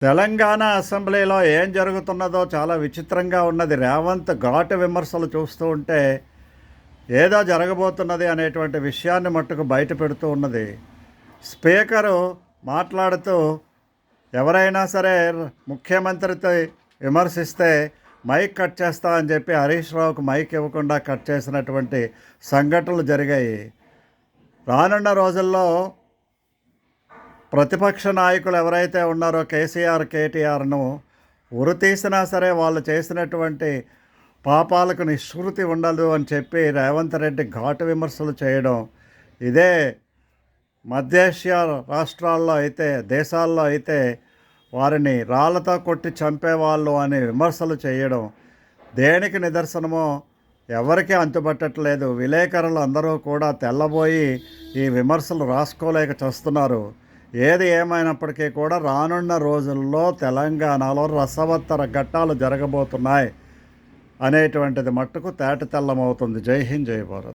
తెలంగాణ అసెంబ్లీలో ఏం జరుగుతున్నదో చాలా విచిత్రంగా ఉన్నది. రేవంత్ ఘాటు విమర్శలు చూస్తూ ఉంటే ఏదో జరగబోతున్నది అనేటువంటి విషయాన్ని మట్టుకు బయట పెడుతూ ఉన్నది. స్పీకరు మాట్లాడుతూ ఎవరైనా సరే ముఖ్యమంత్రితో విమర్శిస్తే మైక్ కట్ చేస్తా అని చెప్పి హరీష్ రావుకు మైక్ ఇవ్వకుండా కట్ చేసినటువంటి సంఘటనలు జరిగాయి. రానున్న రోజుల్లో ప్రతిపక్ష నాయకులు ఎవరైతే ఉన్నారో కేసీఆర్, కేటీఆర్ను ఉరితీసినా సరే వాళ్ళు చేసినటువంటి పాపాలకు నిష్కృతి ఉండదు అని చెప్పి రేవంత్ రెడ్డి ఘాటు విమర్శలు చేయడం, ఇదే మధ్యేషియా రాష్ట్రాల్లో అయితే, దేశాల్లో అయితే వారిని రాళ్లతో కొట్టి చంపేవాళ్ళు అని విమర్శలు చేయడం దేనికి నిదర్శనమో ఎవరికీ అంతుపట్టట్లేదు. విలేకరులు అందరూ కూడా తెల్లబోయి ఈ విమర్శలు రాసుకోలేక చేస్తున్నారు. ఏది ఏమైనప్పటికీ కూడా రానున్న రోజుల్లో తెలంగాణలో రసవత్తర ఘట్టాలు జరగబోతున్నాయి అనేటువంటిది మట్టుకు తేటతెల్లమవుతుంది. జై హింద్, జై భారత్.